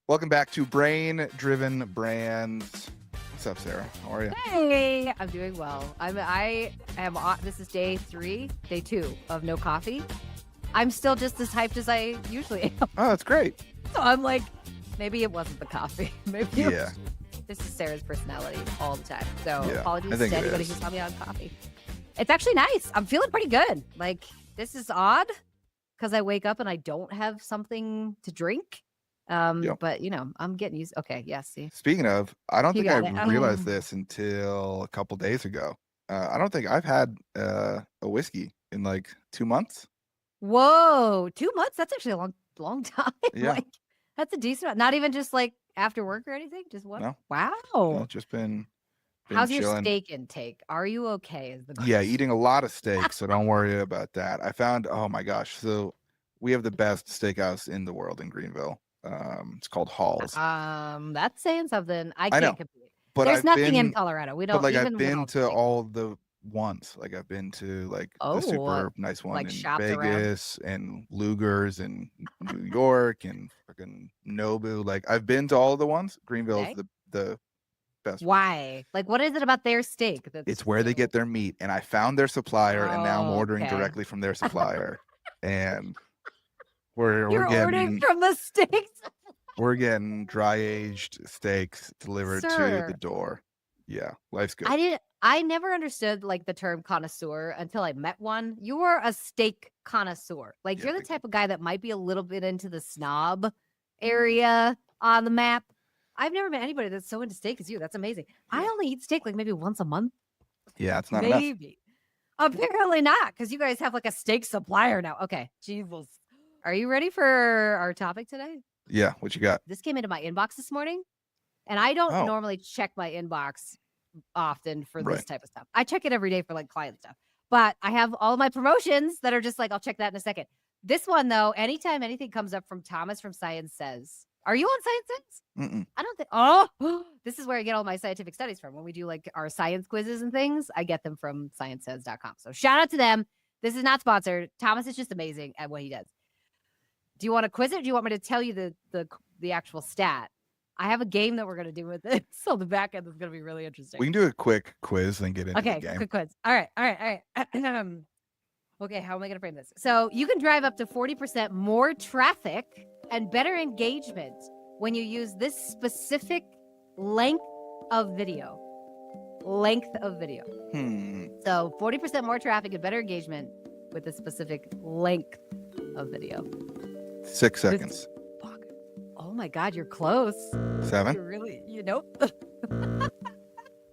Welcome back to Brain Driven Brands. What's up, Sarah? How are you? Hey, I'm doing well. I am. This is day 2 of no coffee. I'm still just as hyped as I usually am. Oh, that's great. So I'm like, maybe it wasn't the coffee. Maybe Yeah. This is Sarah's personality all the time. So Yeah, apologies I think to it anybody is. who saw me on coffee. It's actually nice. I'm feeling pretty good. Like, this is odd because I wake up and I don't have something to drink. Yep. But I'm getting used. Okay, yeah. See, Speaking of, I don't you think I got it. realized this until a couple days ago. I don't think I've had a whiskey in like 2 months. Whoa, 2 months? That's actually a long time. Yeah. Like, that's a decent amount. Not even just like after work or anything. Just what? No. Wow. No, just been How's your chilling. steak intake? Are you okay? Is the Yeah, question. eating a lot of steak, so don't worry about that. I found, oh my gosh, so we have the best steakhouse in the world in Greenville. It's called Hall's. That's saying something. I I know, can't compete. but There's I've nothing in been, Colorado. We but don't like I've even with been all the to steak. all the ones. Like I've been to like the Oh, super nice one like in shopped around. Vegas and Luger's in New York and fucking Nobu. Like I've been to all the ones. Greenville's Okay. the best. Why? Like, what is it about their steak that's It's where they get their meat, and I found their supplier, and now I'm ordering okay. directly from their supplier, and we're You're ordering getting from the steaks? we're getting dry aged steaks delivered to Sir. the door. Yeah, life's good. I never understood like the term connoisseur until I met one. You are a steak connoisseur. Like Yeah, you're the big type of guy that might be a little bit into the snob area on the map. I've never met anybody that's so into steak as you. That's amazing. I Yeah. only eat steak like maybe once a month. Yeah, it's not enough. Maybe. Apparently not, because you guys have like a steak supplier now. Okay. Jesus. Are you ready for our topic today? Yeah, what you got? This came into my inbox this morning, and I don't Oh. normally check my inbox often for Right. this type of stuff. I check it every day for like client stuff, but I have all my promotions that are just like, I'll check that in a second. This one though, anytime anything comes up from Thomas from Science Says, are you on Science Says? Mm-mm. I don't think, oh, this is where I get all my scientific studies from. When we do like our science quizzes and things, I get them from sciencesays.com. So shout out to them. This is not sponsored. Thomas is just amazing at what he does. Do you want to quiz it? Or do you want me to tell you the actual stat? I have a game that we're going to do with it. So the back end is going to be really interesting. We can do a quick quiz and get into the game. Quick quiz. All right. Okay, how am I going to frame this? So you can drive up to 40% more traffic and better engagement when you use this specific length of video. So 40% more traffic and better engagement with a specific length of video. 6 seconds. Oh my God, you're close. 7? You're really, nope. All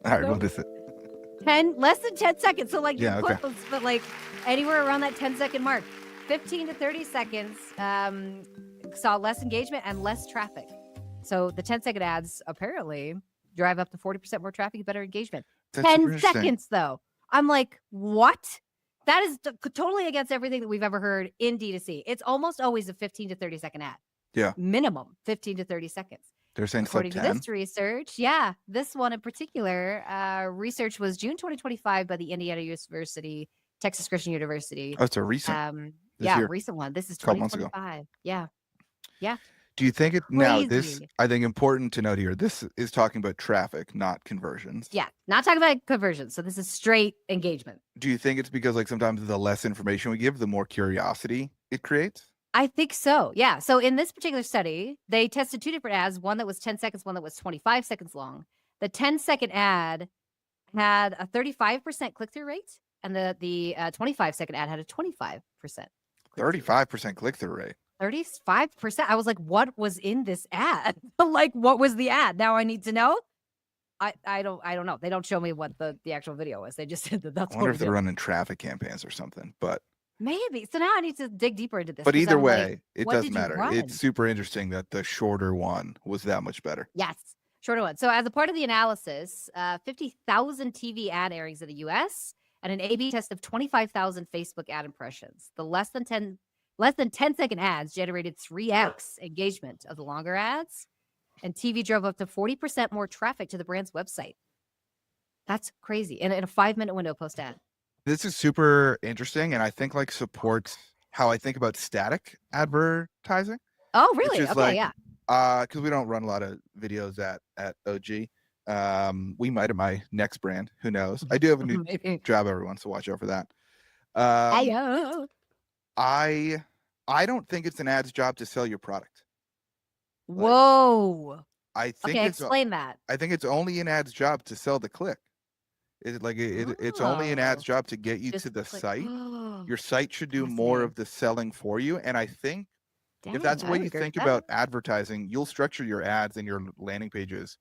right, what is it? 10, less than 10 seconds. So like Yeah, you're okay. close, but like anywhere around that 10-second mark. 15 to 30 seconds saw less engagement and less traffic. So the 10-second ads apparently drive up to 40% more traffic and better engagement. That's 10 seconds though. I'm like, what? That is totally against everything that we've ever heard in D2C. It's almost always a 15 to 30 second ad. Yeah. Minimum 15 to 30 seconds. They're saying According sub to 10. this research, yeah, this one in particular, research was June 2025 by the Indiana University, Texas Christian University. Oh, it's a recent. Yeah, recent one. This is couple months ago. 2025. Yeah. Do you think it now? This Crazy. I think important to note here. This is talking about traffic, not conversions. Yeah, not talking about conversions. So this is straight engagement. Do you think it's because like sometimes the less information we give, the more curiosity it creates? I think so. Yeah. So in this particular study, they tested 2 different ads, one that was 10 seconds, one that was 25 seconds long. The 10-second ad had a 35% click-through rate, and the 25-second ad had a 25%. 35% click-through rate. 35%. I was like, what was in this ad? Like, what was the ad? Now I need to know. I don't know. They don't show me what the actual video was. They just said that that's I wonder what if they're running traffic campaigns or something, but maybe. So now I need to dig deeper into this. but 'cause either I'm way, like, it what doesn't did you matter. run? It's super interesting that the shorter one was that much better. Yes, shorter one. So as a part of the analysis, 50,000 TV ad airings in the U.S. and an A/B test of 25,000 Facebook ad impressions. The less than 10-second ads generated 3x engagement of the longer ads, and TV drove up to 40% more traffic to the brand's website. That's crazy. In a 5-minute window post ad. This is super interesting, and I think like supports how I think about static advertising. Oh, Which really? is Okay, like, yeah. Because we don't run a lot of videos at OG. We might at my next brand. Who knows? I do have a new Maybe. job every once, so watch out for that. Ayo. I don't think it's an ad's job to sell your product. Like, Whoa. I think Okay, it's explain that. I think it's only an ad's job to sell the click. It's only an ad's Oh, job to get you just to the click. site. Oh, Your site should do more fascinating. of the selling for you. And I think if Dang, that's the I way would you agree with think that. about advertising, you'll structure your ads and your landing pages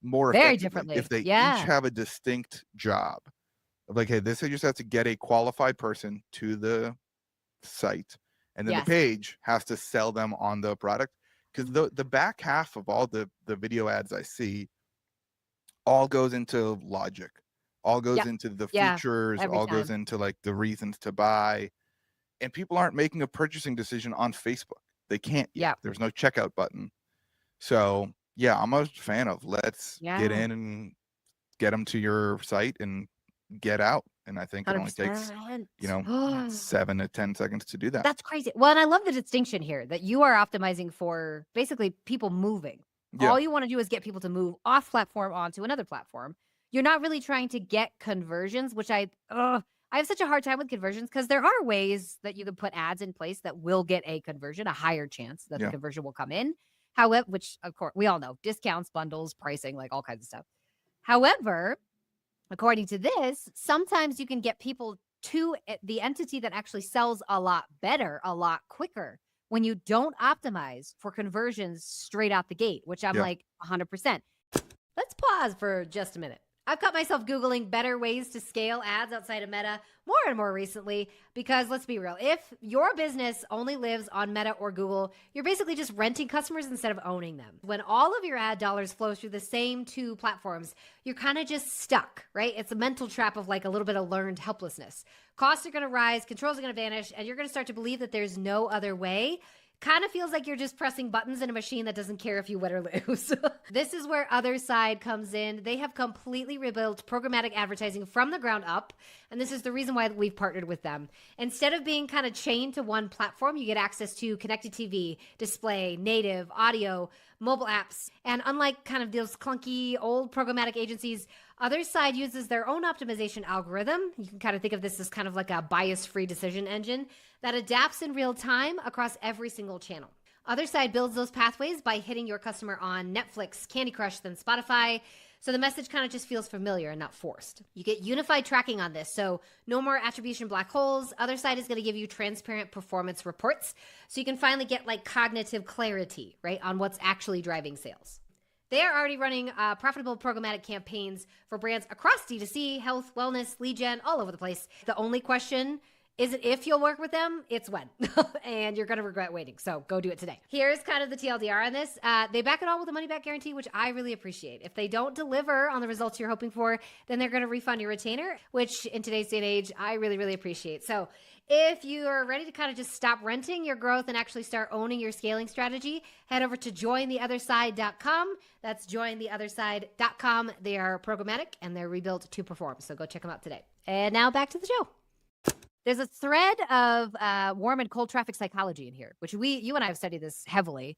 more Very effectively if differently. they each Yeah. have a distinct job. Of like, hey, this just has to get a qualified person to the site, and then the Yes. page has to sell them on the product. Because the back half of all the video ads I see all goes into logic, all goes Yep. into the Yeah. features, Every all goes time. into like the reasons to buy, and people aren't making a purchasing decision on Facebook. They can't yet. Yeah. There's no checkout button. So yeah, I'm a fan of let's get Yeah. in and get them to your site and get out. And I think it only takes 100%. 7 to 10 seconds to do that. That's crazy. Well, and I love the distinction here that you are optimizing for basically people moving. Yeah. All you want to do is get people to move off platform onto another platform. You're not really trying to get conversions, which I have such a hard time with conversions because there are ways that you can put ads in place that will get a conversion, a higher chance that the Yeah. conversion will come in. However, which of course we all know, discounts, bundles, pricing, like all kinds of stuff. However, according to this, sometimes you can get people to the entity that actually sells a lot better, a lot quicker when you don't optimize for conversions straight out the gate, which I'm Yeah. like 100%. Let's pause for just a minute. I've caught myself Googling better ways to scale ads outside of Meta more and more recently because let's be real, if your business only lives on Meta or Google, you're basically just renting customers instead of owning them. When all of your ad dollars flow through the same two platforms, you're kind of just stuck, right? It's a mental trap of like a little bit of learned helplessness. Costs are going to rise, controls are going to vanish, and you're going to start to believe that there's no other way. Kind of feels like you're just pressing buttons in a machine that doesn't care if you win or lose. This is where Other Side comes in. They have completely rebuilt programmatic advertising from the ground up, and this is the reason why we've partnered with them. Instead of being kind of chained to one platform, you get access to connected TV, display, native, audio, mobile apps, and unlike kind of those clunky old programmatic agencies, Other Side uses their own optimization algorithm. You can kind of think of this as kind of like a bias-free decision engine that adapts in real time across every single channel. Other Side builds those pathways by hitting your customer on Netflix, Candy Crush, then Spotify. So the message kind of just feels familiar and not forced. You get unified tracking on this. So no more attribution black holes. Other Side is going to give you transparent performance reports. So you can finally get like cognitive clarity, right, on what's actually driving sales. They are already running profitable programmatic campaigns for brands across D2C, health, wellness, lead gen, all over the place. The only question isn't if you'll work with them, it's when. And you're going to regret waiting. So go do it today. Here's kind of the TLDR on this. They back it all with a money back guarantee, which I really appreciate. If they don't deliver on the results you're hoping for, then they're going to refund your retainer, which in today's day and age, I really, really appreciate. So if you are ready to kind of just stop renting your growth and actually start owning your scaling strategy, head over to jointheotherside.com. That's jointheotherside.com. They are programmatic and they're rebuilt to perform. So go check them out today. And now back to the show. There's a thread of warm and cold traffic psychology in here, which you and I have studied this heavily,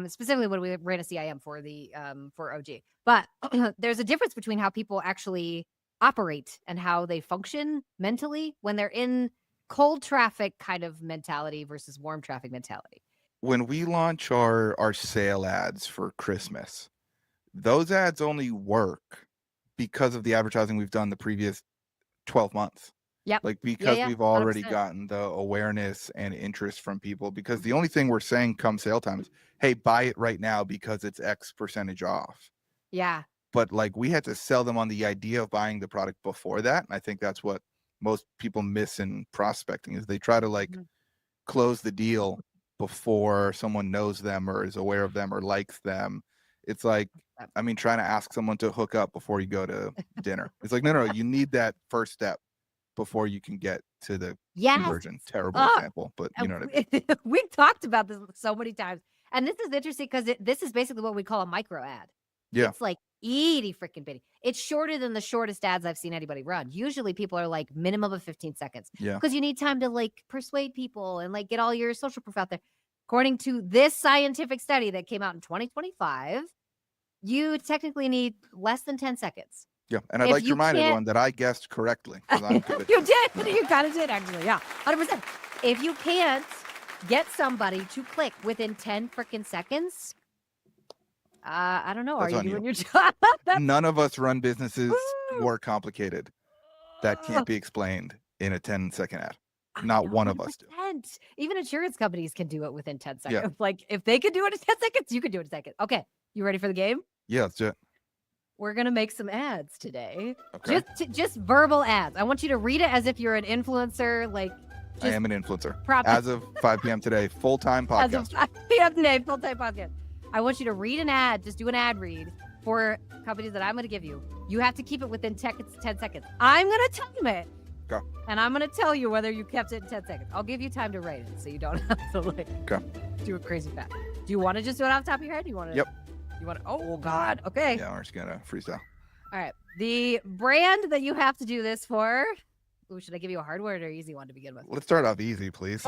specifically when we ran a CIM for the for OG. But there's a difference between how people actually operate and how they function mentally when they're in cold traffic kind of mentality versus warm traffic mentality. When we launch our sale ads for Christmas, those ads only work because of the advertising we've done the previous 12 months. Yep. Like because Yeah, we've already 100%. gotten the awareness and interest from people, because the only thing we're saying come sale time is, hey, buy it right now because it's X percentage off. Yeah. But like we had to sell them on the idea of buying the product before that. And I think that's what most people miss in prospecting is they try to like close the deal before someone knows them or is aware of them or likes them. It's like, I mean, trying to ask someone to hook up before you go to dinner. It's like, no, you need that first step before you can get to the conversion. Terrible example, but you know what I mean. We've talked about this so many times. And this is interesting because this is basically what we call a micro ad. Yeah. It's like itty freaking bitty. It's shorter than the shortest ads I've seen anybody run. Usually people are like minimum of 15 seconds. Yeah. Because you need time to like persuade people and like get all your social proof out there. According to this scientific study that came out in 2025, you technically need less than 10 seconds. Yeah, and I'd If like to you remind can't- everyone that I guessed correctly. 'Cause I'm good at You this. did. You kind of did, actually. Yeah, 100%. If you can't get somebody to click within 10 freaking seconds, I don't know. That's Are you on doing you. your job? None of us run businesses Woo! more complicated that can't be explained in a 10-second ad. Not one of us do. 100%. Even insurance companies can do it within 10 Yeah. seconds. Like, if they can do it in 10 seconds, you can do it in a second. Okay, you ready for the game? Yeah, let's do it. We're gonna make some ads today. Okay. Just verbal ads. I want you to read it as if you're an influencer. Like, I am an influencer. prop- As of 5 p.m. today, full-time as of podcaster. 5 p.m. today, full-time podcast. I want you to read an ad. Just do an ad read for companies that I'm going to give you. You have to keep it within 10 seconds. I'm going to time it. Okay. And I'm going to tell you whether you kept it in 10 seconds. I'll give you time to write it so you don't have to like do it crazy fast. Do you want to just do it off the top of your head? Do you want to? Yep. You want to? Oh, God. Okay. Yeah, we're just going to freestyle. All right. The brand that you have to do this for. Ooh, should I give you a hard word or easy one to begin with? Let's start off easy, please.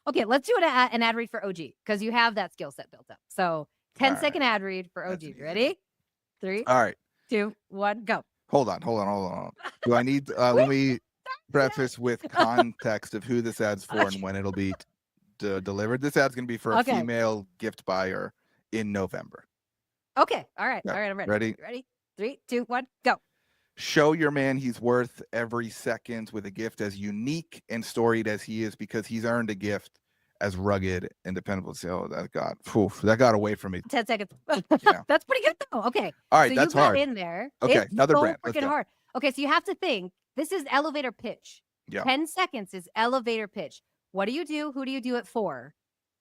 Okay, let's do an ad read for OG because you have that skill set built up. So 10-second ad read for That's OG. an easy Ready? 3, All right. 2, 1, go. Hold on. Do I need, let me preface with context of who this ad's for and when it'll be delivered. This ad's going to be for a Okay. female gift buyer in November. Okay. All right. Yeah. All right. I'm ready. Ready? Ready? 3, 2, 1, go. Show your man he's worth every second with a gift as unique and storied as he is because he's earned a gift as rugged and dependable. So that got away from me. 10 seconds. Yeah. That's pretty good though. Okay. All right, so that's you got hard. in there. Okay, It's another so brand. Let's freaking go. hard. Okay, so you have to think. This is elevator pitch. Yeah. 10 seconds is elevator pitch. What do you do? Who do you do it for?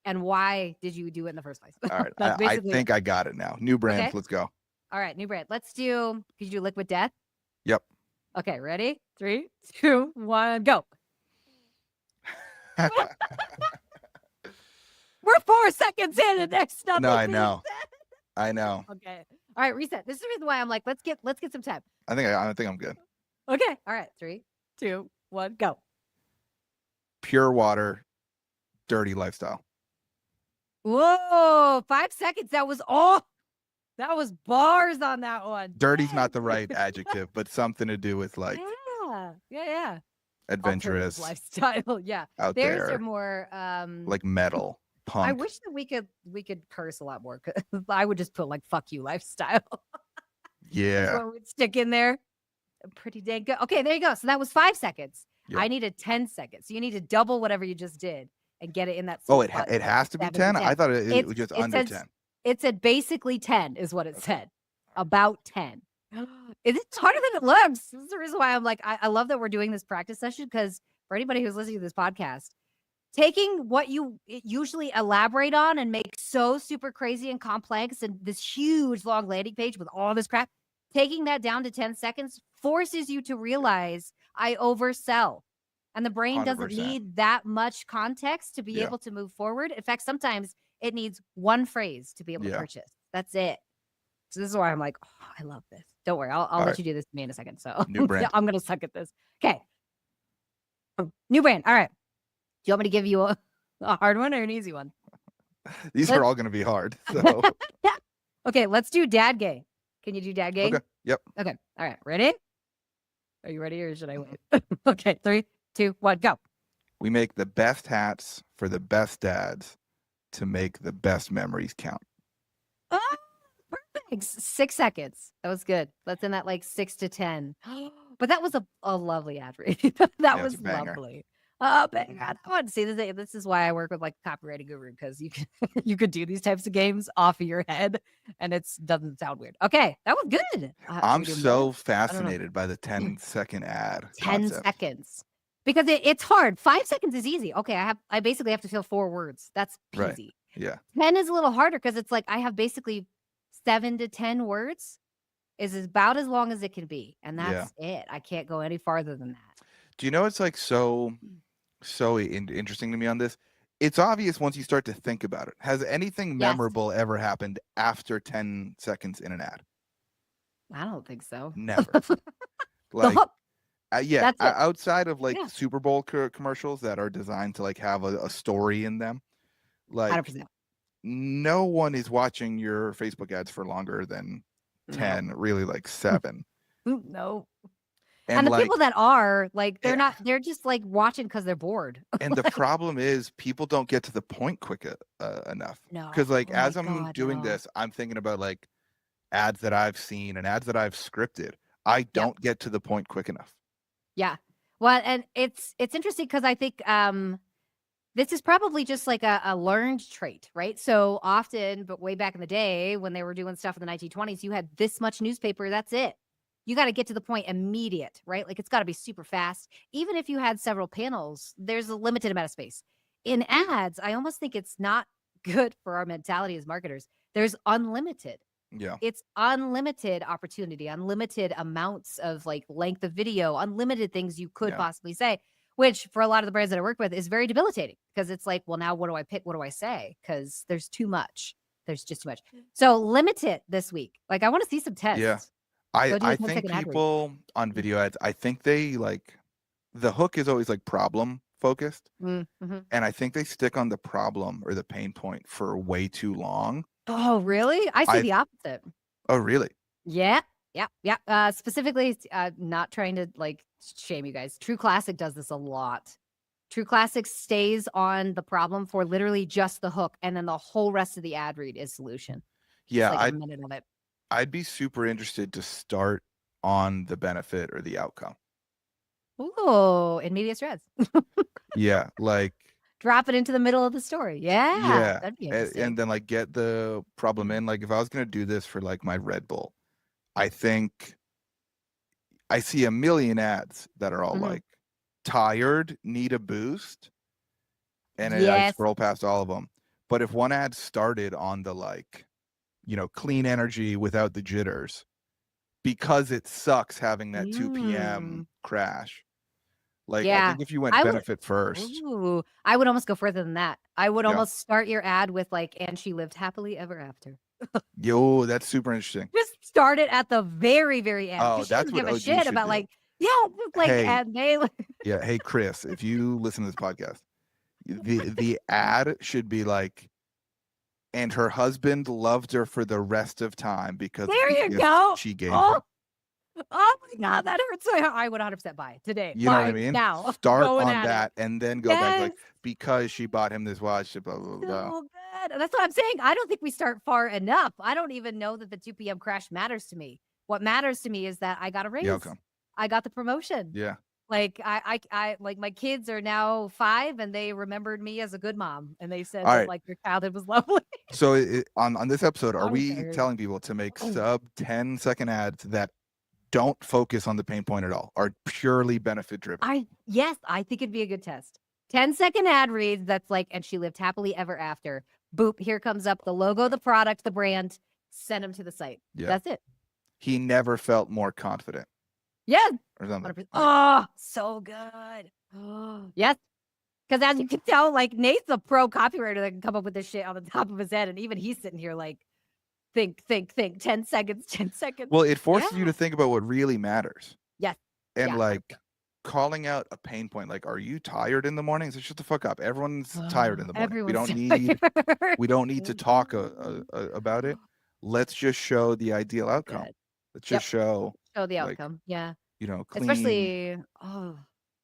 And why did you do it in the first place? All right. That's I basically think I got it now. New brand. Okay. Let's go. All right, new brand. Could you do Liquid Death? Yep. Okay, ready? 3, 2, 1, go. We're 4 seconds in and next nothing. No, I know. I know. Okay. All right, reset. This is the reason why I'm like, let's get some time. I think I'm good. Okay. All right. 3, 2, 1, go. Pure water, dirty lifestyle. Whoa, 5 seconds. That was bars on that one. Dirty's Dang. not the right adjective, but something to do with like Yeah. adventurous Alternative lifestyle. Yeah. out Theirs there, are more like metal, punk. I wish that we could curse a lot more. 'Cause I would just put like "fuck you" lifestyle. Yeah. What would stick in there? Pretty dang good. Okay, there you go. So that was 5 seconds. Yep. I needed 10 seconds. So you need to double whatever you just did and get it in that. Oh, sweet spot. it has to be 7 to 10. 10. I thought it It's- was just it under says- 10. It said basically 10 is what it Okay. said. About 10. It's harder than it looks. This is the reason why I'm like, I love that we're doing this practice session because for anybody who's listening to this podcast, taking what you usually elaborate on and make so super crazy and complex and this huge long landing page with all this crap, taking that down to 10 seconds forces you to realize I oversell. And the brain doesn't 100%. need that much context to be Yeah. able to move forward. In fact, sometimes it needs one phrase to be able to Yeah. purchase. That's it. So this is why I'm like, oh, I love this. Don't worry, I'll All let right. you do this to me in a second. So New brand. I'm gonna suck at this. Okay. New brand. All right. Do you want me to give you a hard one or an easy one? These Let's- are all going to be hard. So Okay, let's do dad gay. Can you do dad gay? okay. Yep. Okay. All right. Ready? Are you ready or should I wait? Okay. 3, 2, 1, go. We make the best hats for the best dads to make the best memories count. Ah, perfect. 6 seconds. That was good. Let's end that like 6 to 10. But that was a lovely ad read. That Yeah, it's was a banger. lovely. Banger. That one. See, this is why I work with like copywriting guru because you can you could do these types of games off of your head and it doesn't sound weird. Okay, that was good. Should I'm we do more? so fascinated by the 10-second ad 10 concept. seconds because it's hard. 5 seconds is easy. Okay, I basically have to fill 4 words. That's Right. easy. Yeah. 10 is a little harder because it's like I have basically 7 to 10 words is about as long as it can be, and that's it. I can't go any farther than that. Do you know it's like so interesting to me on this? It's obvious once you start to think about it. Has anything Yes. memorable ever happened after 10 seconds in an ad? I don't think so. Never. Like, yeah, That's it. outside of like Yeah. Super Bowl commercials that are designed to like have a story in them, Like 100%. no one is watching your Facebook ads for longer than No. 10, really like 7. No. And And the like people that are, like, eh, they're just, like, watching because they're bored. and the Like, problem is people don't get to the point quick enough. no. Because like Oh my as I'm God, doing no. this, I'm thinking about like ads that I've seen and ads that I've scripted. I Yep. don't get to the point quick enough. Yeah. Well, and it's interesting because I think this is probably just like a learned trait, right? So often, but way back in the day when they were doing stuff in the 1920s, you had this much newspaper, that's it. You got to get to the point immediate, right? Like it's got to be super fast. Even if you had several panels, there's a limited amount of space. In ads, I almost think it's not good for our mentality as marketers. There's unlimited. Yeah. It's unlimited opportunity, unlimited amounts of like length of video, unlimited things you could Yeah. possibly say, which for a lot of the brands that I work with is very debilitating because it's like, well, now what do I pick? What do I say? Because there's too much. There's just too much. So limit it this week. Like I want to see some Yeah. tests. Go do a I 10 think second ad read. people on video ads, I think they like the hook is always like problem focused. Mm-hmm. And I think they stick on the problem or the pain point for way too long. Oh, really? I see the opposite. Oh, really? Yeah. Yeah. Specifically, not trying to like shame you guys. True Classic does this a lot. True Classic stays on the problem for literally just the hook, and then the whole rest of the ad read is solution. Yeah, Just like a minute of it. I'd be super interested to start on the benefit or the outcome. Ooh, in medias res. Yeah, like Drop it into the middle of the story. Yeah, that'd be and interesting. then like get the problem in. Like if I was gonna do this for like my Red Bull, I think I see a million ads that are all Mhm. like tired, need a boost, and I Yes. scroll past all of them. But if one ad started on the like, you know, clean energy without the jitters, because it sucks having that 2 p.m. crash. Like I Yeah. think if you went I would benefit first, Ooh, I would almost go further than that. I would yeah. almost start your ad with like, "And she lived happily ever after." Yo, that's super interesting. Just start it at the very, very end. Oh, Because she that's doesn't what give a OG shit should about do. like, yeah, just like, Hey, and they yeah, hey Chris, if you listen to this podcast, the ad should be like, and her husband loved her for the rest of time because of there the you gift go. she gave Oh, him. oh my God, that hurts. I would 100% buy it today. You know what I Buy mean? now. Start Going on at that it. and then go back Yes. like because she bought him this watch, blah blah blah. So good. And that's what I'm saying. I don't think we start far enough. I don't even know that the 2 p.m. crash matters to me. What matters to me is that I got a The raise. outcome. I got the promotion. Yeah. Like I like my kids are now 5 and they remembered me as a good mom and they said All that right. like their childhood was lovely. So on this episode, are I'm we tired. telling people to make Oh. sub 10-second ads that don't focus on the pain point at all, are purely benefit driven? Yes, I think it'd be a good test. 10-second ad read that's like, and she lived happily ever after. Boop, here comes up the logo, the product, the brand. Send them to the site. Yeah. That's it. He never felt more confident. Yeah. Or something. 100%. Oh, so good. Oh, yes. Because as you can tell, like Nate's a pro copywriter that can come up with this shit on the top of his head. And even he's sitting here like, think. 10 seconds, 10 seconds. Well, it forces you to think about what really matters. Yes. And Yeah. like calling out a pain point, like, are you tired in the mornings? Shut the fuck up. Everyone's tired in the morning. We don't need to talk about it. Let's just show the ideal outcome. Good. Let's just show the like, outcome. Yeah. you know, clean. Especially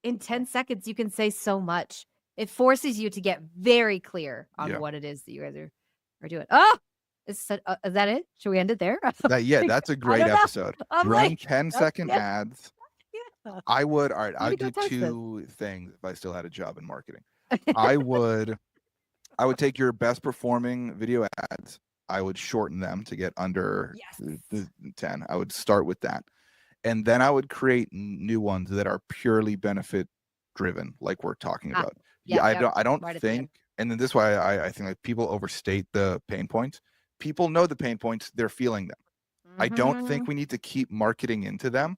in 10 seconds, you can say so much. It forces you to get very clear on what it is that you guys are doing. Oh, is that it? Should we end it there? That's a great episode. Run like, 10-second ads. Yeah. I would, all right, I would do two things if I still had a job in marketing. I would take your best performing video ads. I would shorten them to get under the 10. I would start with that. And then I would create new ones that are purely benefit driven, like we're talking about. I don't think, and then this is why I think like people overstate the pain points. People know the pain points, they're feeling them. I don't think we need to keep marketing into them.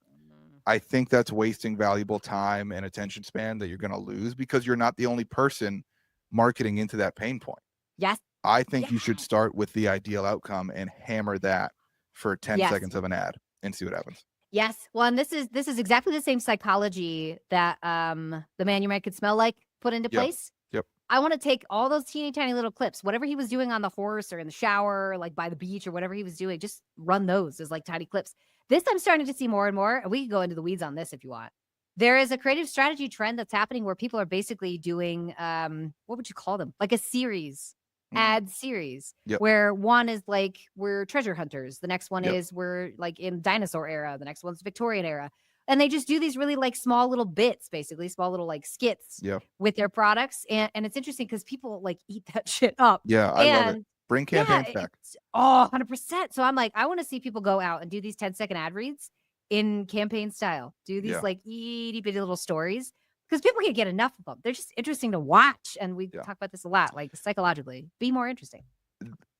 I think that's wasting valuable time and attention span that you're going to lose because you're not the only person marketing into that pain point. Yes. I think you should start with the ideal outcome and hammer that for 10 seconds of an ad and see what happens. Yes. Well, and this is exactly the same psychology that the Man Your Man Could Smell Like put into place. Yep. I want to take all those teeny tiny little clips, whatever he was doing on the horse or in the shower, like by the beach or whatever he was doing, just run those as like tiny clips. This I'm starting to see more and more, and we can go into the weeds on this if you want. There is a creative strategy trend that's happening where people are basically doing, what would you call them? Like a series, ad series, Yep. where one is like, we're treasure hunters. The next one Yep. is we're like in dinosaur era. The next one's Victorian era. And they just do these really like small little bits, basically small little like skits Yep. with their products. And it's interesting because people like eat that shit up. Yeah, I love it. Bring campaigns Yeah, back. it's 100%. So I'm like, I want to see people go out and do these 10-second ad reads in campaign style. Do these like itty bitty little stories because people can't get enough of them. They're just interesting to watch. And we talk about this a lot, like psychologically, be more interesting.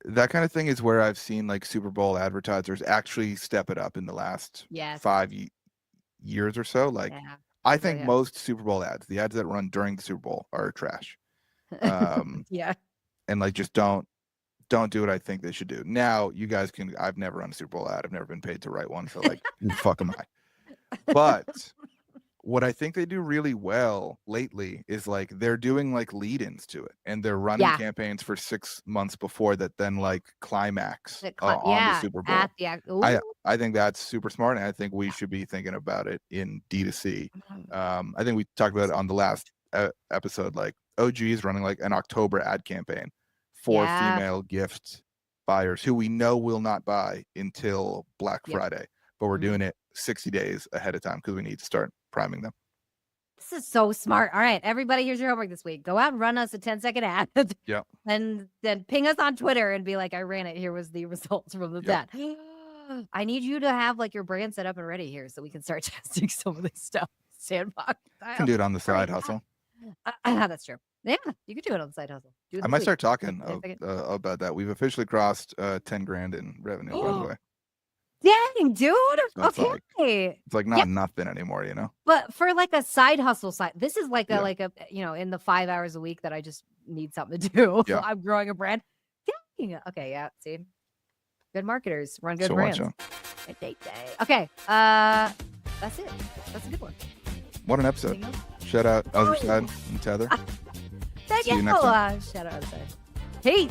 That kind of thing is where I've seen like Super Bowl advertisers actually step it up in the last 5 years or so. Like, I think most Super Bowl ads, the ads that run during the Super Bowl, are trash. And like, just don't do what I think they should do. Now, you guys can. I've never run a Super Bowl ad. I've never been paid to write one. So like, fuck am I? But what I think they do really well lately is like they're doing like lead-ins to it, and they're running campaigns for 6 months before that, then like climax on the Super Bowl. I think that's super smart, and I think we should be thinking about it in D2C. I think we talked about it on the last episode. Like OG is running like an October ad campaign for female gift buyers who we know will not buy until Black Friday, but we're doing it 60 days ahead of time because we need to start priming them. This is so smart. All right, everybody, here's your homework this week. Go out and run us a 10-second ad. And then ping us on Twitter and be like, I ran it. Here was the results from the ad. I need you to have like your brand set up and ready here so we can start testing some of this stuff. Sandbox style. You can do it on the side hustle. That's true. Yeah, you could do it on the side hustle. I might start talking about that. We've officially crossed 10 grand in revenue, by the way. Dang, dude. So it's like not nothing anymore, you know? But for like a side hustle side, this is like a, in the 5 hours a week that I just need something to do. I'm growing a brand. Dang. Okay, see. Good marketers run good brands. Okay. That's it. That's a good one. What an episode. Shout out Other Side and Tether. Thank you. Shout out Other Side. Hey.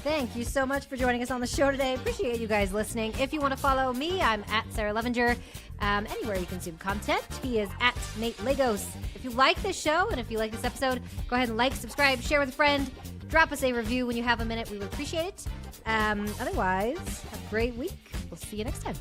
Thank you so much for joining us on the show today. Appreciate you guys listening. If you want to follow me, I'm at Sarah Levinger. Anywhere you consume content, he is at Nate Lagos. If you like this show and if you like this episode, go ahead and like, subscribe, share with a friend. Drop us a review when you have a minute. We would appreciate it. Otherwise, have a great week. We'll see you next time.